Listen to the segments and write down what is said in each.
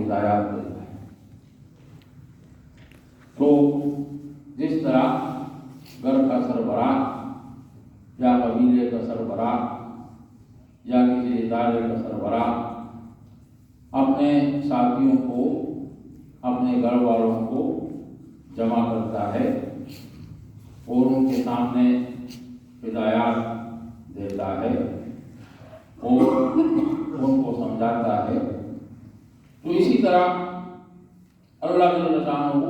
ہدایات دیتا ہے۔ تو جس طرح گھر کا سربراہ یا قبیلے کا سربراہ یا کسی ادارے کا سربراہ اپنے ساتھیوں کو، اپنے گھر والوں کو جمع کرتا ہے اور ان کے سامنے ہدایات دیتا ہے اور ان کو سمجھاتا ہے، تو اسی طرح اللہ جل شانہ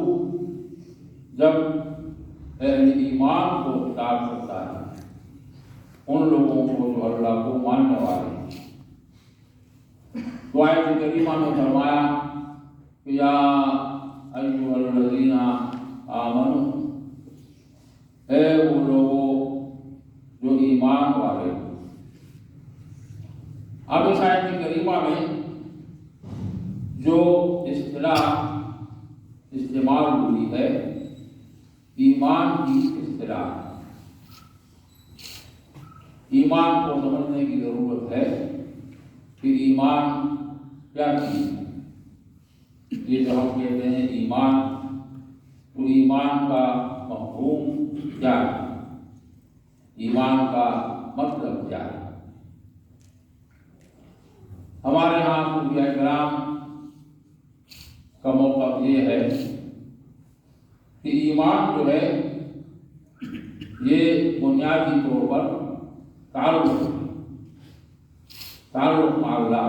جب اہل ایمان کو خطاب کرتا ہے، ان لوگوں کو جو اللہ کو ماننے والے ہیں، تو آیت کریمہ میں فرمایا کہ یا ایھا الذین آمنوا، اے وہ لوگوں جو ایمان والے ہیں۔ اب اس آیت کریمہ میں جو اصطلاح استعمال ہوئی ہے ایمان کی اصطلاح، ایمان کو سمجھنے کی ضرورت ہے کہ ایمان کیا چیز ہے۔ یہ جو ہم کہتے ہیں ایمان، تو ایمان کا مفہوم کیا ہے، ایمان کا مطلب کیا ہے۔ ہمارے ہاں صوفیاء کرام کا موقف یہ ہے کہ ایمان جو ہے یہ بنیادی طور پر تعلق مع اللہ،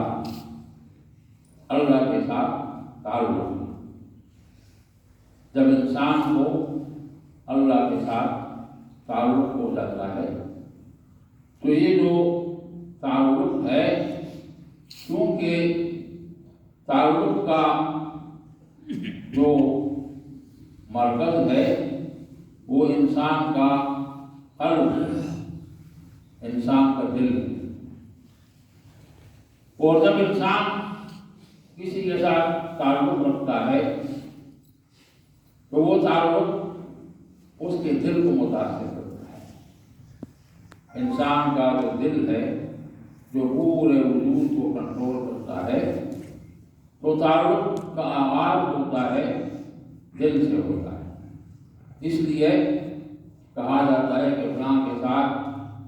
اللہ کے ساتھ تعلق۔ جب انسان کو اللہ کے ساتھ تعلق ہو جاتا ہے تو یہ جو تعلق ہے، کیونکہ تعلق کا جو مرکز ہے وہ انسان کا قلب ہے، انسان کا دل ہے، اور جب انسان کسی کے ساتھ تعلق رکھتا ہے تو وہ تعلق اس کے دل کو متاثر کرتا ہے۔ انسان کا جو دل ہے، جو پورے وجود کو کنٹرول کرتا ہے، تو تعلق کا آغاز ہوتا ہے دل سے ہوتا ہے۔ اس لیے کہا جاتا ہے کہ فلاں کے ساتھ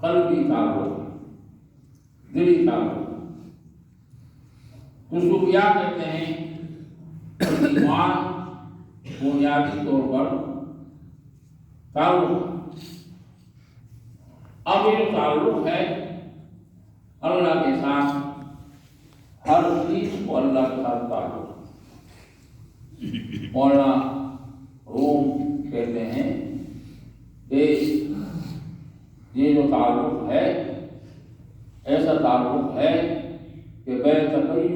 قلبی تعلق ہے، دلی تعلق ہے۔ تو صوفیاء کہتے ہیں کہ ایمان بنیادی طور پر تعلق۔ اب یہ جو تعلق ہے اللہ کے ساتھ، ہر چیز کو اللہ کے ساتھ تعلق۔ مولانا روم کہتے ہیں کہ یہ جو تعلق ہے ایسا تعلق ہے کہ بے تکیف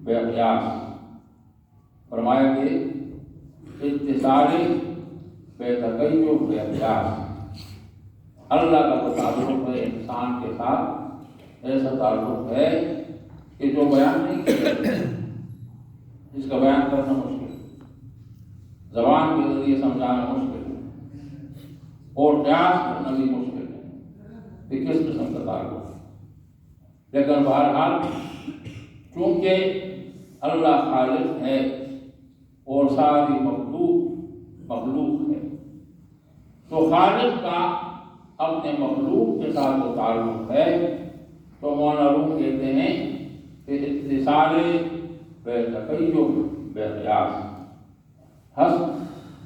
بے قیاس، فرمایا کہ اتصالی بے تکیف بے قیاس۔ اللہ کا جو تعلق ہے انسان کے ساتھ ایسا تعلق ہے کہ جو بیان نہیں کیا جاتا، جس کا بیان کرنا مشکل ہے، زبان کے ذریعے سمجھانا مشکل ہے، اور قیاس کرنا بھی مشکل ہے کہ کس قسم کا تعلق ہے۔ لیکن بہرحال چونکہ اللہ خالق ہے اور ساری مخلوق ہے، تو خالق کا اپنے مخلوق کے ساتھ جو تعلق ہے، تو مولانا روم کہتے ہیں کہ اتصال بے تکیف بے قیاس، حسب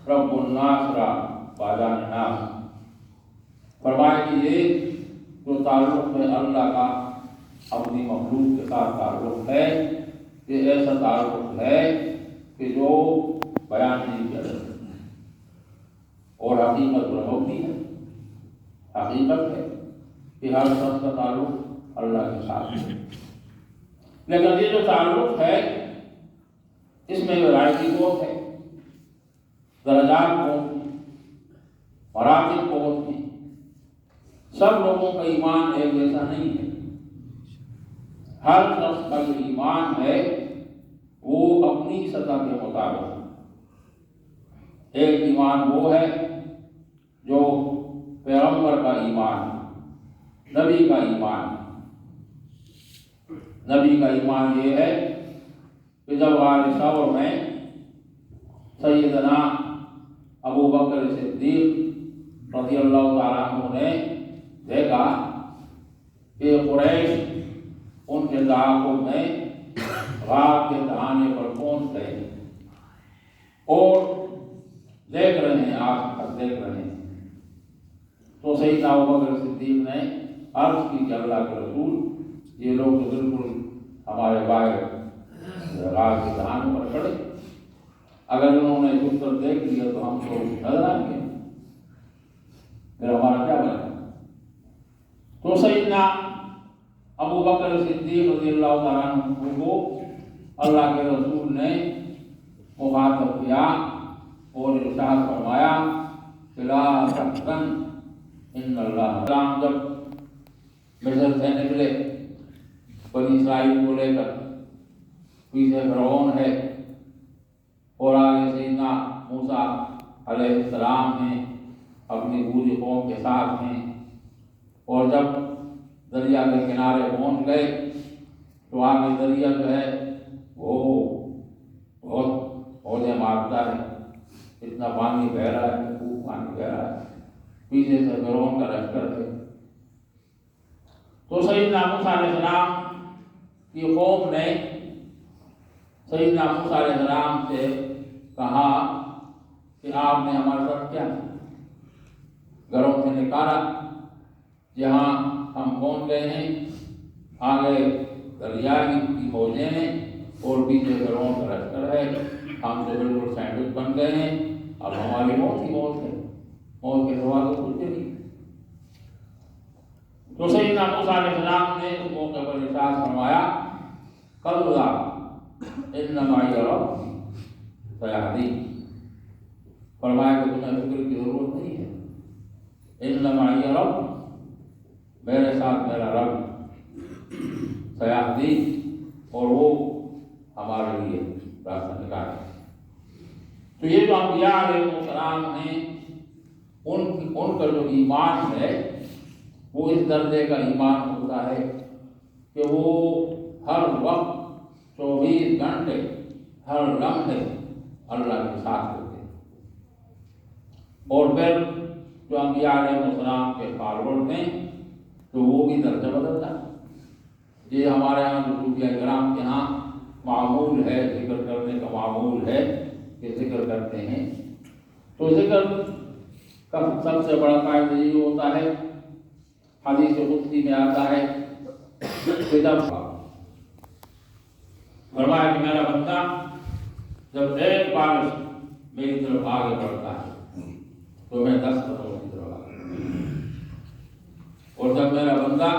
رب الناس را باجان ناس۔ فرمایا کہ یہ جو تعلق ہے اللہ کا اپنی مخلوق کے ساتھ تعلق ہے، یہ ایسا تعلق ہے کہ جو بیان نہیں کیا جا سکتا، اور حقیقت ہوتی ہے، حقیقت ہے کہ ہر شخص کا تعلق اللہ کے ساتھ ہے۔ لیکن یہ جو تعلق ہے اس میں ورائٹی بہت ہے، درجات بہت ہیں، مراتب بہت ہیں، سب لوگوں کا ایمان ایک جیسا نہیں ہے۔ ہر شخص کا جو ایمان ہے وہ اپنی سطح کے مطابق ہے۔ ایک ایمان وہ ہے جو پیغمبر کا ایمان ہے، نبی کا ایمان ہے۔ نبی کا ایمان یہ ہے کہ جب غار ثور میں سیدنا ابو بکر صدیق رضی اللہ تعالیٰ عنہ نے دیکھا کہ قریش ان کے تعاقب میں غار کے دہانے پر پہنچ گئے اور دیکھ رہے ہیں، آنکھ تک دیکھ رہے ہیں۔ تو سیدنا ابو بکر صدیق نے عرض کی کہ اللہ کے رسول، یہ لوگ تو بالکل ہمارے باہر غار کے دہانے پر کھڑے، اگر انہوں نے چھپ کر دیکھ لیا تو ہم کو نظر آئیں گے، پھر ہمارا کیا بنے؟ تو سیدنا ابو بکر صدیق رضی اللہ تعالیٰ عنہ کو اللہ کے رسول نے مخاطب کیا اور ارشاد فرمایا کہ لا تحزن ان اللہ تعالیٰ۔ جب مصر سے نکلے بنی اسرائیل کو لے کر، پیچھے فرعون ہے اور آگے سیدنا موسیٰ علیہ السلام ہیں، اپنی پوری قوم کے ساتھ ہیں، اور جب دریا کے کنارے پہنچ گئے تو آگے دریا جو ہے وہ بہت ہونے مارتا ہے، اتنا پانی بہ رہا ہے، خوب پانی بہ رہا ہے، پیچھے سے فرعون کا لشکر ہے۔ تو سیدنا موسیٰ علیہ السلام کی قوم نے سیدنا موسیٰ علیہ السلام سے کہا کہ آپ نے ہمارے ساتھ کیا گھروں سے نکالا، جہاں ہم پہنچ گئے ہیں آگے دریا کی موجیں ہیں اور پیچھے فرعون کا لشکر ہے، ہم تو بالکل سینڈوچ بن گئے ہیں، اب ہماری موت ہی موت ہے، موت کے سوا تو کچھ نہیں۔ تو سیدنا موسیٰ علیہ السلام نے اس موقع پر ارشاد فرمایا کلا ان معی ربی سیہدین، فرمایا کہ تمہیں فکر کی ضرورت نہیں ہے، ان معی ربی، میرے ساتھ میرا رب سیہدین، اور وہ ہمارے لیے راستہ نکالے۔ تو یہ جو انبیاء علیہ السلام ہیں، ان کا جو ایمان ہے وہ اس درجے کا ایمان ہوتا ہے کہ وہ ہر وقت 24 گھنٹے ہر لمحے اللہ کے ساتھ ہوتے ہیں۔ اور پھر جو انبیاء علیہ السلام کے فالوور ہیں تو وہ بھی درجہ بدلتا ہے۔ یہ ہمارے یہاں جو صوفیاء کرام کے ہاں معمول ہے، ذکر کرنے کا معمول ہے کہ ذکر کرتے ہیں، تو ذکر کا سب سے بڑا فائدہ یہ ہوتا ہے، حدیث قدسی میں آتا ہے کہ جب فرمایا کہ میرا بندہ جب ایک بار میری طرف آگے بڑھتا ہے تو میں 10 قدموں کی طرف آگے، اور جب میرا بندہ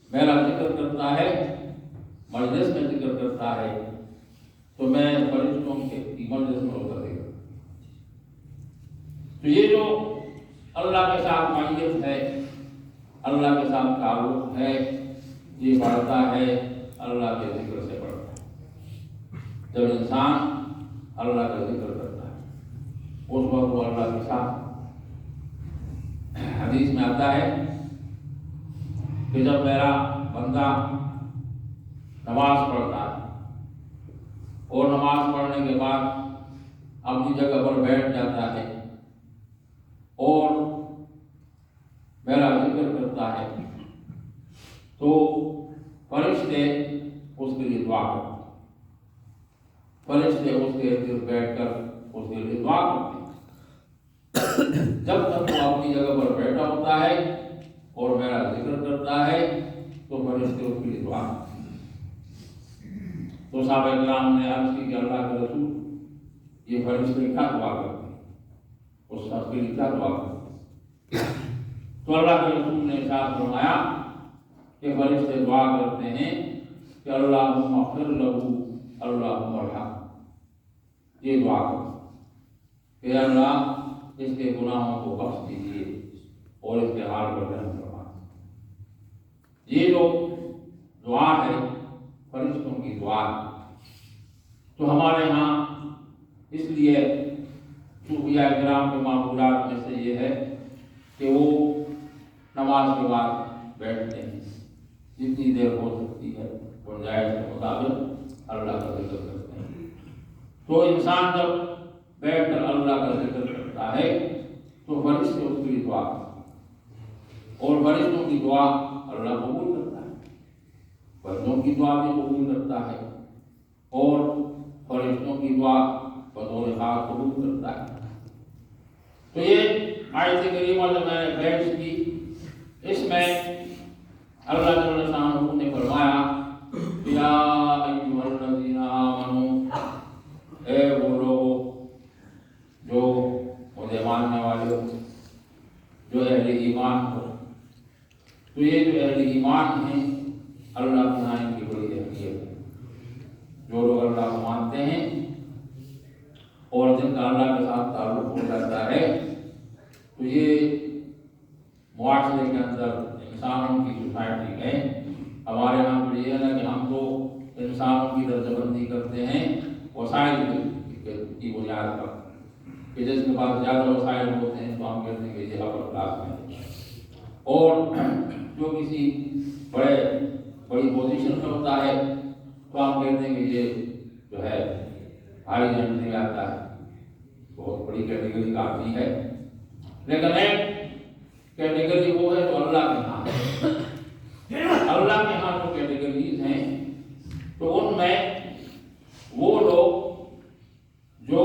میرا ذکر کرتا ہے، مجلس میں ذکر کرتا ہے، تو میں فرشتوں کی مجلس میں اتر دے گا۔ تو یہ جو اللہ کے ساتھ معیت ہے، اللہ کے ساتھ تعلق ہے، یہ بڑھتا ہے اللہ کے ذکر سے بڑھتا ہے۔ جب انسان اللہ کا ذکر کرتا ہے اس وقت وہ اللہ کے ساتھ، حدیث میں آتا ہے کہ جب میرا بندہ نماز پڑھتا ہے اور نماز پڑھنے کے بعد اپنی جگہ پر بیٹھ جاتا ہے اور میرا ذکر کرتا ہے تو فرشتے اس کے لیے دعا کرتے ہیں، فرشتے اس کے ارد بیٹھ کر اس کے لیے دعا کرتے ہیں۔ جب تک وہ اپنی جگہ پر بیٹھا ہوتا ہے اور میرا ذکر کرتا ہے تو فرشتے اس کے لیے دعا کرتے ہیں۔ تو صحابہ کرام نے عرض کی کہ اللہ کے رسول، یہ فرشتے کیا دعا کرتے ہیں، اس شخص کے لیے کیا دعا کرتے ہیں؟ تو اللہ کے رسول نے ارشاد فرمایا کہ فرشتے دعا کرتے ہیں کہ اللہم اغفر لہ اللہم ارحمہ، یہ دعا کرتے کہ اللہ اس کے گناہوں کو بخش دیجیے اور اس کے حال پر رحم فرمائیں۔ یہ جو دعا ہے فرشتوں کی دعا ہے۔ تو ہمارے ہاں اس لیے صوفیاء کرام کے معمولات میں سے یہ ہے کہ وہ نماز کے بعد بیٹھتے ہیں، جتنی دیر ہو سکتی ہے گنجائش کے مطابق अल्लाह का जिक्र करते हैं। तो इंसान जब बैठकर अल्लाह का जिक्र करता है तो फरिश्ते उसकी दुआ, और फरिश्तों की दुआ अल्लाह कबूल करता है, बंदों की दुआ भी कबूल करता है, और फरिश्तों की दुआ बतौर खास कबूल करता है। तो ये आयत करीमा जो मैंने पेश की, इसमें अल्लाह जल्ल शानहू ने फरमाया या अय्युहल्लज़ीना आमनू, ए वो लोग जो मुझे मानने वाले हो, जो अहले ईमान हो। तो ये जो अहले ईमान हैं, अल्लाह के यहाँ इनकी बड़ी अहमियत है। जो लोग अल्लाह को मानते हैं और जिनका अल्लाह के साथ ताल्लुक हो जाता है, तो ये मुआशरे के अंदर इंसानों की सोसाइटी है। हमारे यहाँ पर ये है ना कि हम तो इंसानों की दर्जाबंदी करते हैं वसाइल की बुनियाद पर, कि जिसके पास ज़्यादा वसाइल होते हैं तो हम कहते हैं कि ये अपर क्लास में, और जो किसी बड़ी पोजीशन में होता है तो हम कहते हैं कि ये जो है हाई जंड में आता है, बहुत बड़ी कैटेगरी का आदमी है। लेकिन एक कैटेगरी वो है जो अल्लाह के यहाँ है। अल्लाह के यहाँ जो कैटेगरीज हैं, तो उनमें वो लोग जो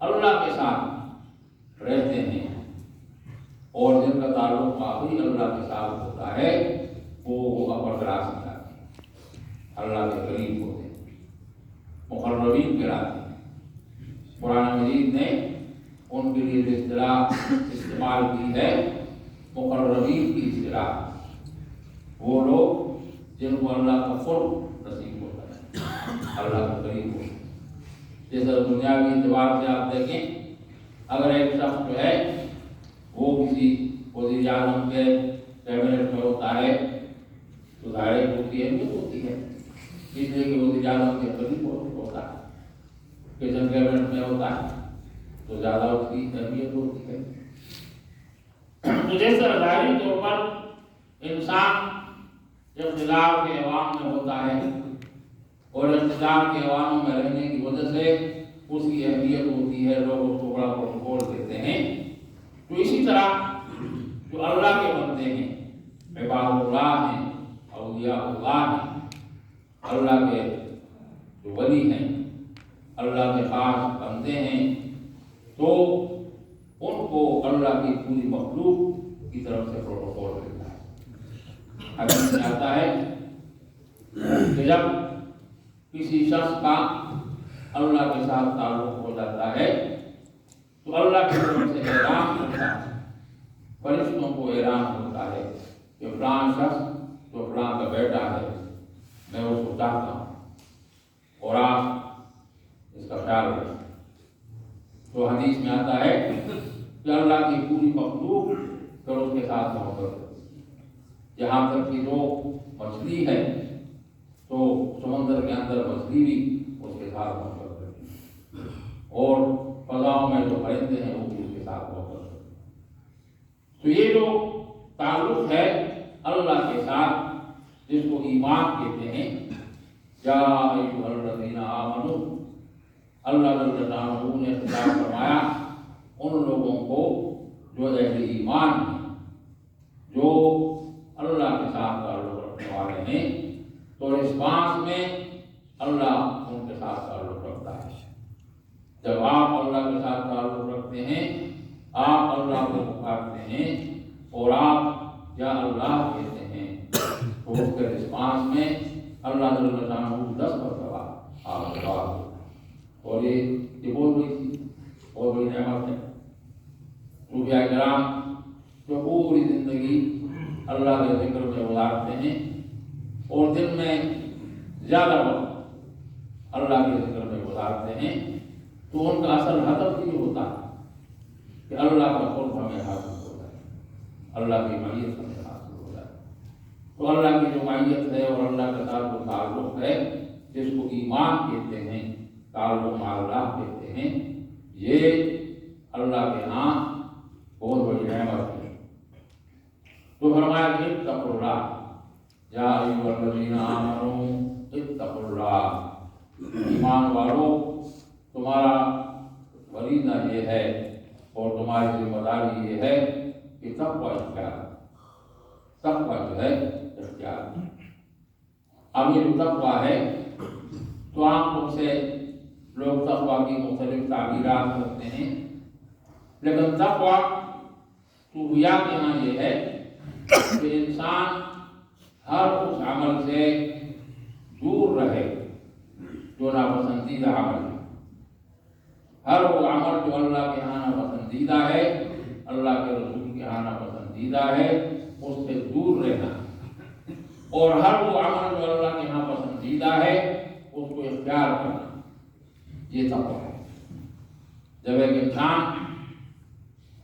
अल्लाह के साथ रहते हैं और जिनका ताल्लुक काफी अल्लाह के साथ होता है, वो अपर क्लास में आते हैं, अल्लाह के करीब होते हैं, मुक़र्रबीन कहलाते हैं। कुरान मजीद ने उनके लिए जो इस्तिलाह इस्तेमाल की है, मुक़र्रबीन की इस्तिलाह, वो लोग जिनको अल्लाह का क़ुर्ब नसीब होता है, अल्लाह के करीब होता है। जैसे दुनियावी एतबार से आप देखें, अगर एक शख्स जो है वो किसी वज़ीर आज़म के कैबिनेट में होता है तो डायरेक्ट उसकी अहमियत होती है, इसलिए कि वज़ीर आज़म के करीब होता है। किचन कैबिनेट में होता है तो ज़्यादा उसकी अहमियत होती है। तो जैसे ज़ाहिरी तौर पर इंसान इक़्तिदार के अवाम में होता है और इक़्तिदार के अवाम में रहने की वजह से उसकी अहमियत होती है, लोग उसको बड़ा प्रोटोकॉल देते हैं। तो इसी तरह जो अल्लाह के बंदे हैं, इबादुल्लाह हैं, औलियाउल्लाह हैं, अल्लाह के जो वली हैं, अल्लाह के खास बंदे हैं, तो उनको अल्लाह की पूरी मखलूक की तरफ से प्रोटोकॉल मिलता है। हदीस में आता है कि जब किसी शख्स का अल्लाह के साथ ताल्लुक हो जाता है तो अल्लाह की तरफ से ऐलान होता है, फरिश्तों को ऐलान होता है कि फलां शख्स जो फलां का बेटा है, मैं उसको चाहता हूँ और आप इसका ख्याल रखें। तो हदीस में आता है कि अल्लाह की पूरी मखलूक फिर उसके साथ मोहब्बत करती है। यहाँ तक कि जो मछली है तो समुद्र के अंदर मछली भी उसके साथ मोहब्बत करती है, और फज़ाओं में जो परिंदे हैं वो भी उसके साथ मोहब्बत करते हैं। तो ये जो ताल्लुक है अल्लाह के साथ, जिसको ईमान कहते हैं, या अय्युहल्लज़ीना आमनू, अल्लाह जल्ल शानहू ने खिताब फरमाया उन लोगों को जो अहले ईमान हैं, जो अल्लाह के साथ ताल्लुक रखने वाले हैं। तो रिस्पांस में अल्लाह उनके साथ ताल्लुक रखता है। जब आप अल्लाह के साथ ताल्लुक रखते हैं, आप अल्लाह को पुकारते हैं और आप या अल्लाह कहते हैं, तो उसके रिस्पांस में अल्लाह जल्ल शानहू 10 मरतबा आपके पास, और ये बहुत बड़ी नेमत है। सूफिया किराम जो पूरी जिंदगी अल्लाह के जिक्र में गुजारते हैं और दिन में ज़्यादा वक्त अल्लाह के जिक्र में गुजारते हैं, तो उनका असल हदफ ये होता है कि अल्लाह का क़ुर्ब हमें हासिल हो जाए, अल्लाह की मईयत हमें हासिल हो जाए। तो अल्लाह की जो मईयत है और अल्लाह के साथ जो ताल्लुक़ है, जिसको ईमान कहते हैं, ताल्लुक़ अल्लाह कहते हैं, ये अल्लाह के यहाँ बहुत बड़ी नेमत है। तो फरमाया कि इत्तक़ुल्लाह या अय्युहल्लज़ीना आमनू, इत्तक़ुल्लाह, ईमान वालों तुम्हारा फरीज़ा ये है और तुम्हारी जिम्मेदारी ये है कि तक़वा जो है इख्तियार। अब ये जो तक़वा है तो आमतौर से लोग तक़वा की मुख्तलिफ ताबीरात करते हैं, लेकिन तक़वा सूफिया के यहाँ ये है कि इंसान हर उस अमल से दूर रहे जो नापसंदीदा अमल है। हर वो अमल जो अल्लाह के यहाँ नापसंदीदा है, अल्लाह के रसूल के यहाँ नापसंदीदा है, उससे दूर रहना। और हर वो अमल जो अल्लाह के यहाँ पसंदीदा है उसको इख्तियार करना, ये तक़वा है। जब एक इंसान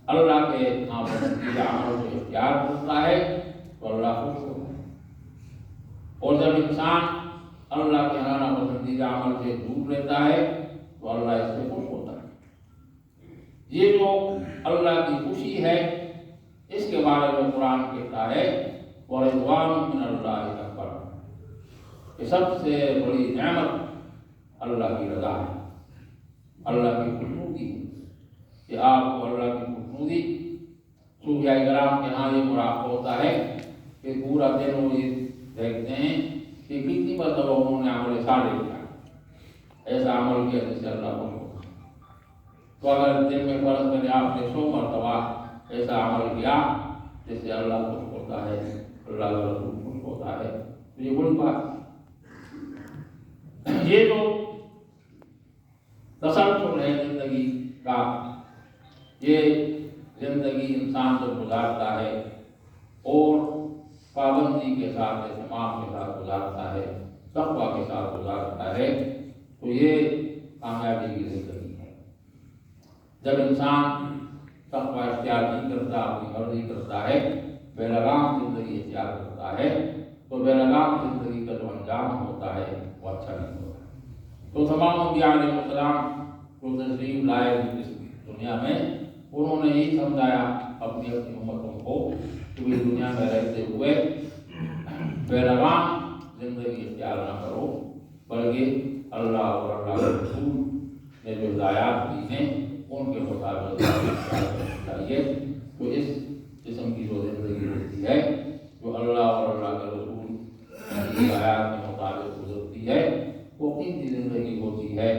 अल्लाह के यहाँ पसंदीदा अमल को इख्तियार करता है तो अल्लाह खुश होता है, और जब इंसान अल्लाह के यहाँ पसंदीदा अमल से दूर रहता है तो अल्लाह इससे खुश होता है। ये जो अल्लाह की खुशी है इसके बारे में कुरान कहता है वरिज़वानुम मिनल्लाहि अकबर, कि सबसे बड़ी नेमत अल्लाह की रज़ा है, अल्लाह की खुशनुदी, कि आपको अल्लाह की खुशनुदी। सूफिया किराम के यहाँ ये मुराद होता है कि पूरा दिन वो ये देखते हैं कि कितनी मरतबा उन्होंने अमल साले किया, ऐसा अमल किया जिससे अल्लाह खुश होगा। तो अगर दिन में फर्ज करें आपने 100 मरतबा ऐसा अमल किया जिससे अल्लाह खुश होता है, अल्लाह का रसूल खुश होता है, तो ये बड़ी बात। ये जो तसल्सल है जिंदगी का, ये जिंदगी इंसान जब गुजारता है और पाबंदी के साथ, इत्माम के साथ गुजारता है, तक़वा के साथ गुजारता है, तो ये कामयाबी की जिंदगी है। जब इंसान तक़वा इख्तियार नहीं करता, अपनी मर्जी करता है, बेलगाम जिंदगी इख्तियार करता है, तो बेलगाम जिंदगी का जो अंजाम होता है वो अच्छा नहीं होता। तो तमाम अंबिया अलैहिस्सलाम जो तशरीफ लाए इस दुनिया में, उन्होंने यही समझाया अपनी अपनी उम्मतों को कि वे दुनिया में रहते हुए बेलगाम जिंदगी इख्तियार न करो, बल्कि अल्लाह और अल्लाह के रसूल ने जो हिदायत दी हैं उनके मुताबिक चाहिए। तो इस किस्म की जो जिंदगी होती है, जो अल्लाह और अल्लाह के रसूल की हिदायत के मुताबिक गुजरती है, वो कीमती जिंदगी होती है,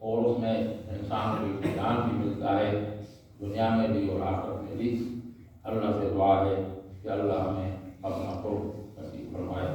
और उसमें इंसान को इत्मीनान भी मिलता है, दुनिया में भी और आखिरत में भी। अल्लाह से दुआ है कि अल्लाह हमें अपना को नसीब फरमाए।